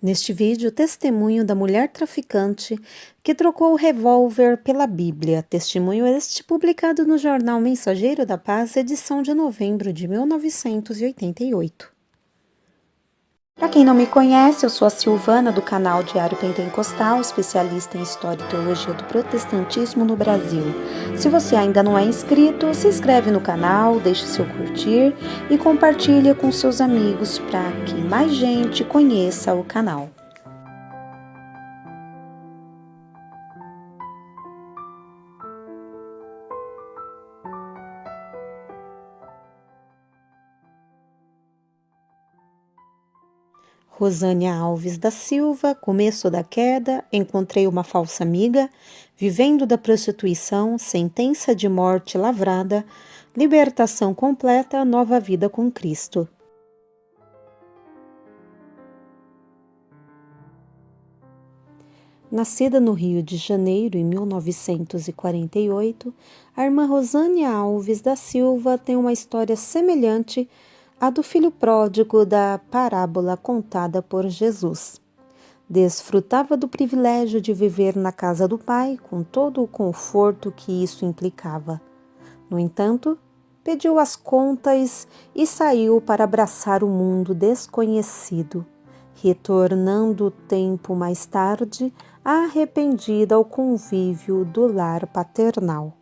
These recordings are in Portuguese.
Neste vídeo, testemunho da mulher traficante que trocou o revólver pela Bíblia. Testemunho este publicado no jornal Mensageiro da Paz, edição de novembro de 1988. Para quem não me conhece, eu sou a Silvana do canal Diário Pentecostal, especialista em História e Teologia do Protestantismo no Brasil. Se você ainda não é inscrito, se inscreve no canal, deixe seu curtir e compartilhe com seus amigos para que mais gente conheça o canal. Rosânia Alves da Silva, começo da queda, encontrei uma falsa amiga, vivendo da prostituição, sentença de morte lavrada, libertação completa, nova vida com Cristo. Nascida no Rio de Janeiro em 1948, a irmã Rosânia Alves da Silva tem uma história semelhante a do filho pródigo da parábola contada por Jesus. Desfrutava do privilégio de viver na casa do pai, com todo o conforto que isso implicava. No entanto, pediu as contas e saiu para abraçar o mundo desconhecido, retornando tempo mais tarde, arrependida ao convívio do lar paternal.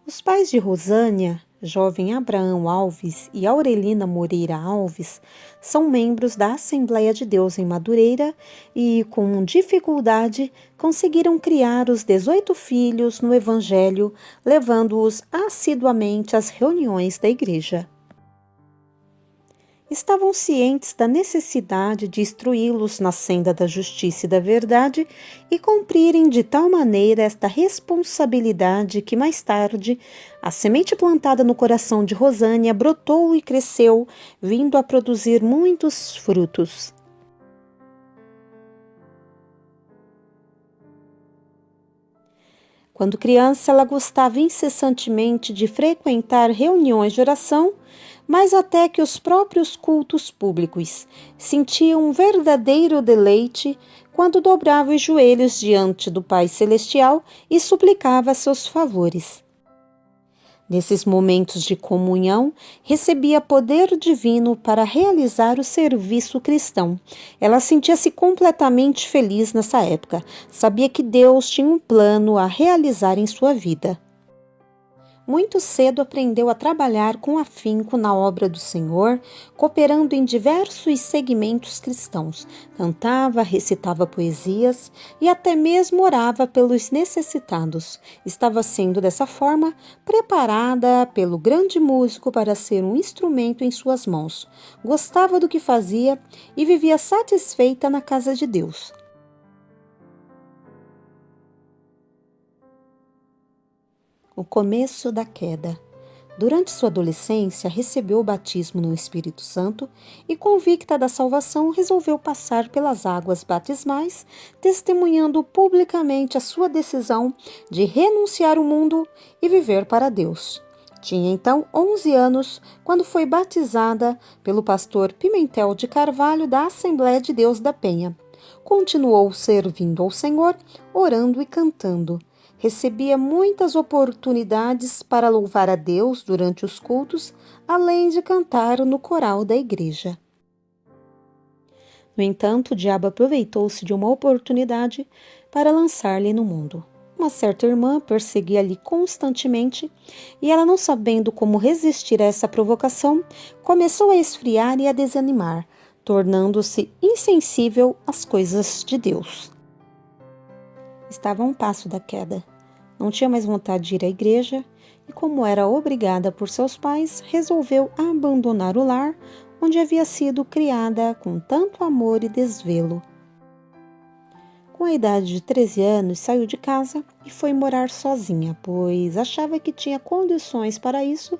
Os pais de Rosânia, jovem Abraão Alves e Aurelina Moreira Alves, são membros da Assembleia de Deus em Madureira e, com dificuldade, conseguiram criar os 18 filhos no Evangelho, levando-os assiduamente às reuniões da igreja. Estavam cientes da necessidade de instruí-los na senda da justiça e da verdade e cumprirem de tal maneira esta responsabilidade que mais tarde a semente plantada no coração de Rosânia brotou e cresceu, vindo a produzir muitos frutos. Quando criança, ela gostava incessantemente de frequentar reuniões de oração, mas até que os próprios cultos públicos sentiam um verdadeiro deleite quando dobrava os joelhos diante do Pai Celestial e suplicava seus favores. Nesses momentos de comunhão, recebia poder divino para realizar o serviço cristão. Ela sentia-se completamente feliz nessa época. Sabia que Deus tinha um plano a realizar em sua vida. Muito cedo aprendeu a trabalhar com afinco na obra do Senhor, cooperando em diversos segmentos cristãos. Cantava, recitava poesias e até mesmo orava pelos necessitados. Estava sendo, dessa forma, preparada pelo grande músico para ser um instrumento em suas mãos. Gostava do que fazia e vivia satisfeita na casa de Deus. O começo da queda. Durante sua adolescência, recebeu o batismo no Espírito Santo e, convicta da salvação, resolveu passar pelas águas batismais, testemunhando publicamente a sua decisão de renunciar ao mundo e viver para Deus. Tinha então 11 anos quando foi batizada pelo pastor Pimentel de Carvalho da Assembleia de Deus da Penha. Continuou servindo ao Senhor, orando e cantando. Recebia muitas oportunidades para louvar a Deus durante os cultos, além de cantar no coral da igreja. No entanto, o diabo aproveitou-se de uma oportunidade para lançar-lhe no mundo. Uma certa irmã perseguia-lhe constantemente e ela, não sabendo como resistir a essa provocação, começou a esfriar e a desanimar, tornando-se insensível às coisas de Deus. Estava a um passo da queda. Não tinha mais vontade de ir à igreja e, como era obrigada por seus pais, resolveu abandonar o lar onde havia sido criada com tanto amor e desvelo. Com a idade de 13 anos, saiu de casa e foi morar sozinha, pois achava que tinha condições para isso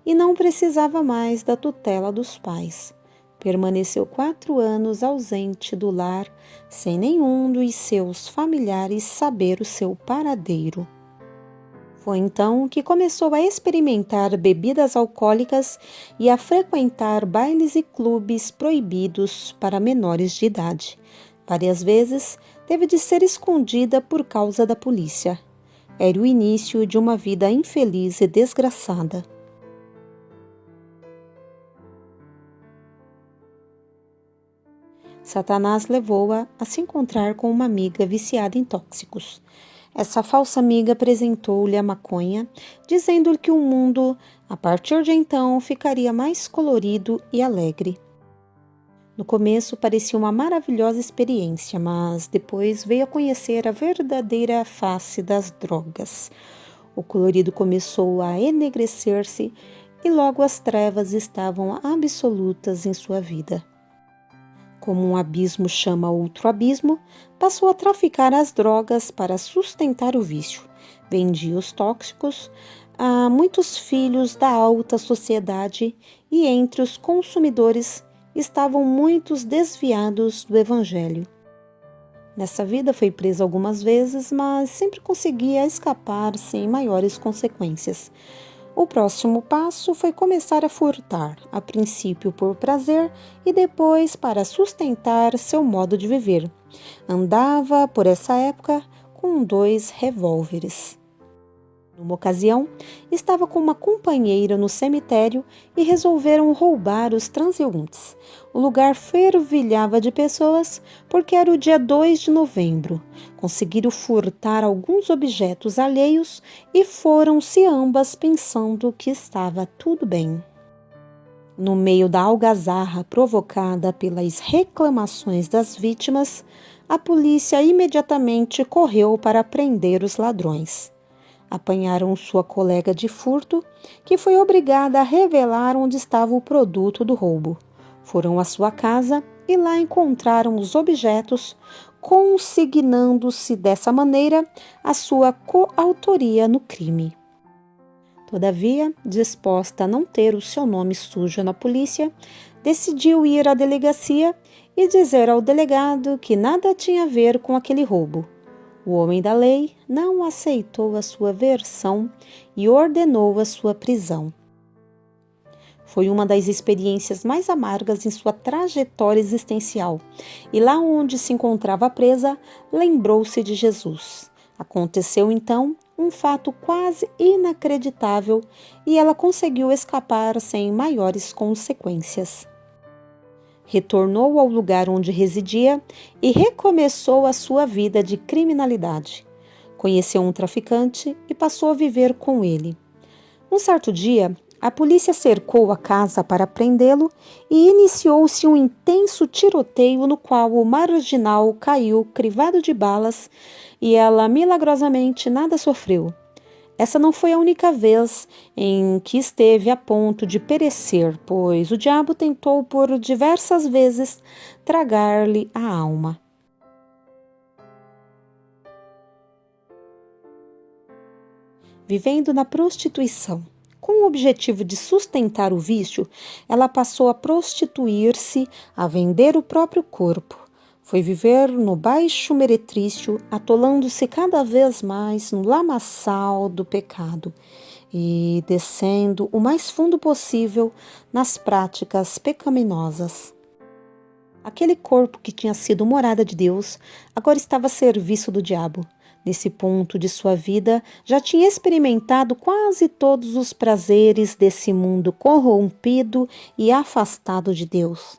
e não precisava mais da tutela dos pais. Permaneceu 4 anos ausente do lar, sem nenhum dos seus familiares saber o seu paradeiro. Foi então que começou a experimentar bebidas alcoólicas e a frequentar bailes e clubes proibidos para menores de idade. Várias vezes teve de ser escondida por causa da polícia. Era o início de uma vida infeliz e desgraçada. Satanás levou-a a se encontrar com uma amiga viciada em tóxicos. Essa falsa amiga apresentou-lhe a maconha, dizendo-lhe que o mundo, a partir de então, ficaria mais colorido e alegre. No começo parecia uma maravilhosa experiência, mas depois veio a conhecer a verdadeira face das drogas. O colorido começou a enegrecer-se e logo as trevas estavam absolutas em sua vida. Como um abismo chama outro abismo, passou a traficar as drogas para sustentar o vício. Vendia os tóxicos a muitos filhos da alta sociedade e entre os consumidores estavam muitos desviados do Evangelho. Nessa vida foi presa algumas vezes, mas sempre conseguia escapar sem maiores consequências. O próximo passo foi começar a furtar, a princípio por prazer e depois para sustentar seu modo de viver. Andava, por essa época, com 2 revólveres. Numa ocasião, estava com uma companheira no cemitério e resolveram roubar os transeuntes. O lugar fervilhava de pessoas porque era o dia 2 de novembro. Conseguiram furtar alguns objetos alheios e foram-se ambas pensando que estava tudo bem. No meio da algazarra provocada pelas reclamações das vítimas, a polícia imediatamente correu para prender os ladrões. Apanharam sua colega de furto, que foi obrigada a revelar onde estava o produto do roubo. Foram à sua casa e lá encontraram os objetos, consignando-se dessa maneira a sua coautoria no crime. Todavia, disposta a não ter o seu nome sujo na polícia, decidiu ir à delegacia e dizer ao delegado que nada tinha a ver com aquele roubo. O homem da lei não aceitou a sua versão e ordenou a sua prisão. Foi uma das experiências mais amargas em sua trajetória existencial, e lá onde se encontrava presa, lembrou-se de Jesus. Aconteceu então um fato quase inacreditável e ela conseguiu escapar sem maiores consequências. Retornou ao lugar onde residia e recomeçou a sua vida de criminalidade. Conheceu um traficante e passou a viver com ele. Um certo dia, a polícia cercou a casa para prendê-lo e iniciou-se um intenso tiroteio no qual o marginal caiu crivado de balas e ela milagrosamente nada sofreu. Essa não foi a única vez em que esteve a ponto de perecer, pois o diabo tentou por diversas vezes tragar-lhe a alma. Vivendo na prostituição. Com o objetivo de sustentar o vício, ela passou a prostituir-se, a vender o próprio corpo. Foi viver no baixo meretrício, atolando-se cada vez mais no lamaçal do pecado e descendo o mais fundo possível nas práticas pecaminosas. Aquele corpo que tinha sido morada de Deus agora estava a serviço do diabo. Nesse ponto de sua vida, já tinha experimentado quase todos os prazeres desse mundo corrompido e afastado de Deus.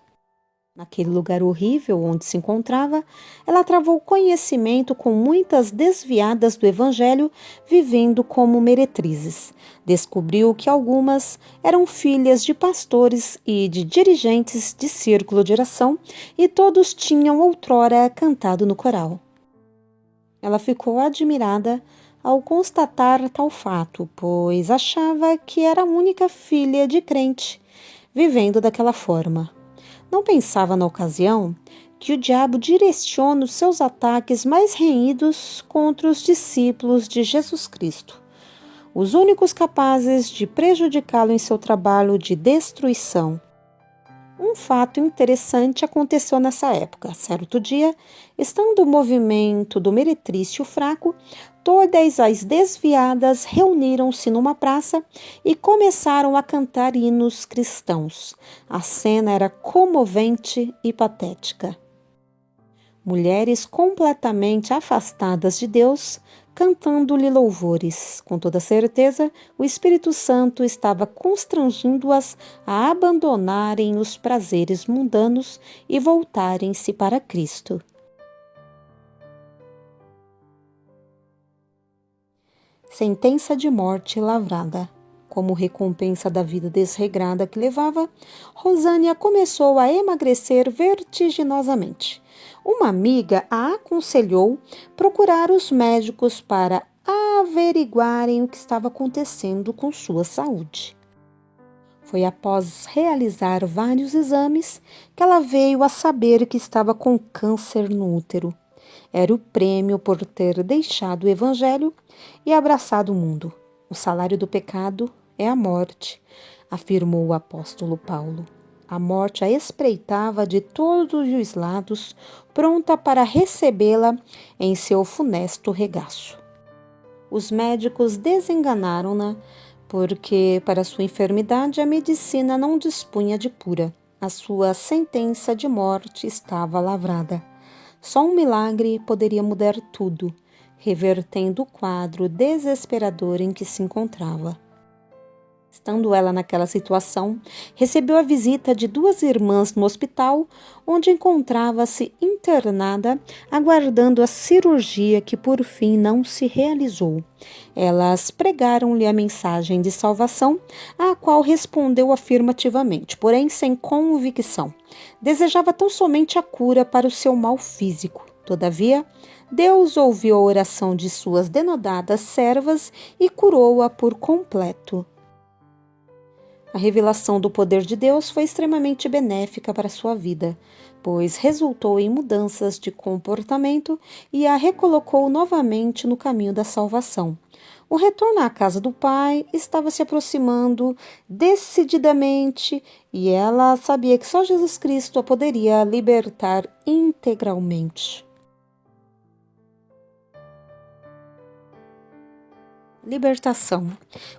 Naquele lugar horrível onde se encontrava, ela travou conhecimento com muitas desviadas do Evangelho, vivendo como meretrizes. Descobriu que algumas eram filhas de pastores e de dirigentes de círculo de oração, e todos tinham outrora cantado no coral. Ela ficou admirada ao constatar tal fato, pois achava que era a única filha de crente, vivendo daquela forma. Não pensava na ocasião que o diabo direciona os seus ataques mais renhidos contra os discípulos de Jesus Cristo, os únicos capazes de prejudicá-lo em seu trabalho de destruição. Um fato interessante aconteceu nessa época. Certo dia, estando o movimento do meretrício fraco, todas as desviadas reuniram-se numa praça e começaram a cantar hinos cristãos. A cena era comovente e patética. Mulheres completamente afastadas de Deus, cantando-lhe louvores. Com toda certeza, o Espírito Santo estava constrangindo-as a abandonarem os prazeres mundanos e voltarem-se para Cristo. Sentença de morte lavrada. Como recompensa da vida desregrada que levava, Rosânia começou a emagrecer vertiginosamente. Uma amiga a aconselhou procurar os médicos para averiguarem o que estava acontecendo com sua saúde. Foi após realizar vários exames que ela veio a saber que estava com câncer no útero. Era o prêmio por ter deixado o Evangelho e abraçado o mundo. O salário do pecado é a morte, afirmou o apóstolo Paulo. A morte a espreitava de todos os lados, pronta para recebê-la em seu funesto regaço. Os médicos desenganaram-na, porque para sua enfermidade a medicina não dispunha de cura. A sua sentença de morte estava lavrada. Só um milagre poderia mudar tudo, revertendo o quadro desesperador em que se encontrava. Estando ela naquela situação, recebeu a visita de duas irmãs no hospital, onde encontrava-se internada, aguardando a cirurgia que por fim não se realizou. Elas pregaram-lhe a mensagem de salvação, à qual respondeu afirmativamente, porém sem convicção. Desejava tão somente a cura para o seu mal físico. Todavia, Deus ouviu a oração de suas denodadas servas e curou-a por completo. A revelação do poder de Deus foi extremamente benéfica para sua vida, pois resultou em mudanças de comportamento e a recolocou novamente no caminho da salvação. O retorno à casa do Pai estava se aproximando decididamente e ela sabia que só Jesus Cristo a poderia libertar integralmente. Libertação.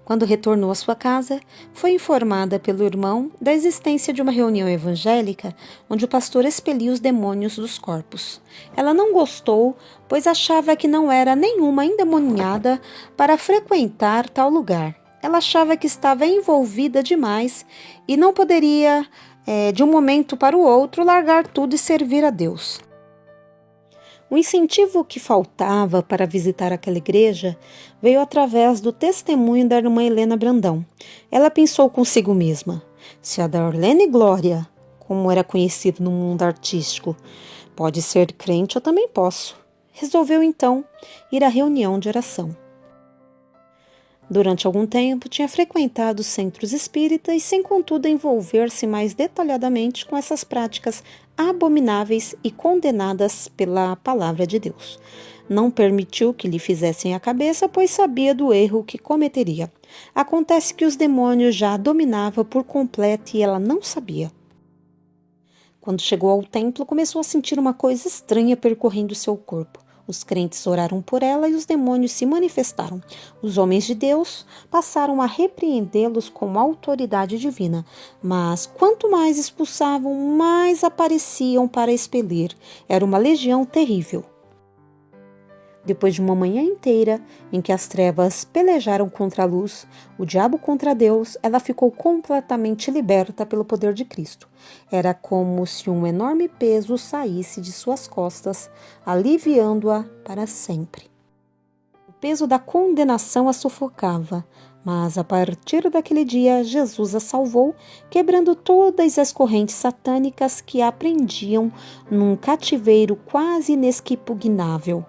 Quando retornou à sua casa, foi informada pelo irmão da existência de uma reunião evangélica onde o pastor expelia os demônios dos corpos. Ela não gostou, pois achava que não era nenhuma endemoniada para frequentar tal lugar. Ela achava que estava envolvida demais e não poderia, de um momento para o outro, largar tudo e servir a Deus. O incentivo que faltava para visitar aquela igreja veio através do testemunho da irmã Helena Brandão. Ela pensou consigo mesma: se a Darlene Glória, como era conhecida no mundo artístico, pode ser crente, eu também posso. Resolveu então ir à reunião de oração. Durante algum tempo tinha frequentado centros espíritas sem contudo envolver-se mais detalhadamente com essas práticas abomináveis e condenadas pela palavra de Deus. Não permitiu que lhe fizessem a cabeça, pois sabia do erro que cometeria. Acontece que os demônios já a dominavam por completo e ela não sabia. Quando chegou ao templo, começou a sentir uma coisa estranha percorrendo seu corpo. Os crentes oraram por ela e os demônios se manifestaram. Os homens de Deus passaram a repreendê-los com autoridade divina, mas quanto mais expulsavam, mais apareciam para expelir. Era uma legião terrível. Depois de uma manhã inteira em que as trevas pelejaram contra a luz, o diabo contra Deus, ela ficou completamente liberta pelo poder de Cristo. Era como se um enorme peso saísse de suas costas, aliviando-a para sempre. O peso da condenação a sufocava, mas a partir daquele dia Jesus a salvou, quebrando todas as correntes satânicas que a prendiam num cativeiro quase inexpugnável.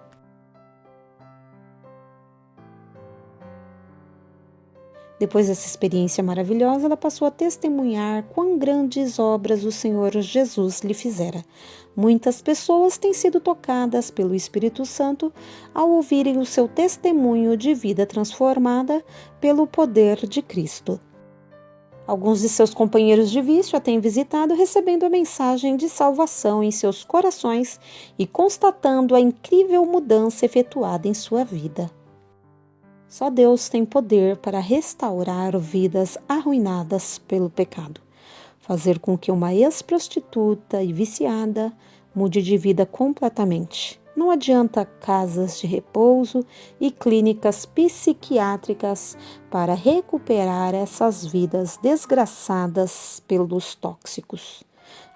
Depois dessa experiência maravilhosa, ela passou a testemunhar quão grandes obras o Senhor Jesus lhe fizera. Muitas pessoas têm sido tocadas pelo Espírito Santo ao ouvirem o seu testemunho de vida transformada pelo poder de Cristo. Alguns de seus companheiros de vício a têm visitado, recebendo a mensagem de salvação em seus corações e constatando a incrível mudança efetuada em sua vida. Só Deus tem poder para restaurar vidas arruinadas pelo pecado, fazer com que uma ex-prostituta e viciada mude de vida completamente. Não adianta casas de repouso e clínicas psiquiátricas para recuperar essas vidas desgraçadas pelos tóxicos.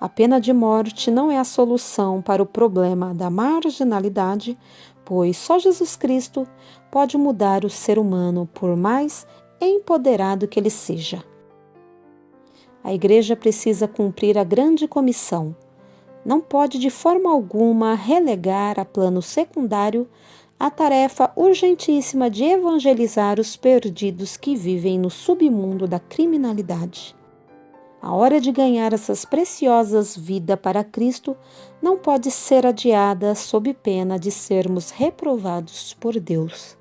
A pena de morte não é a solução para o problema da marginalidade, pois só Jesus Cristo pode mudar o ser humano, por mais empoderado que ele seja. A Igreja precisa cumprir a grande comissão. Não pode de forma alguma relegar a plano secundário a tarefa urgentíssima de evangelizar os perdidos que vivem no submundo da criminalidade. A hora de ganhar essas preciosas vidas para Cristo não pode ser adiada sob pena de sermos reprovados por Deus.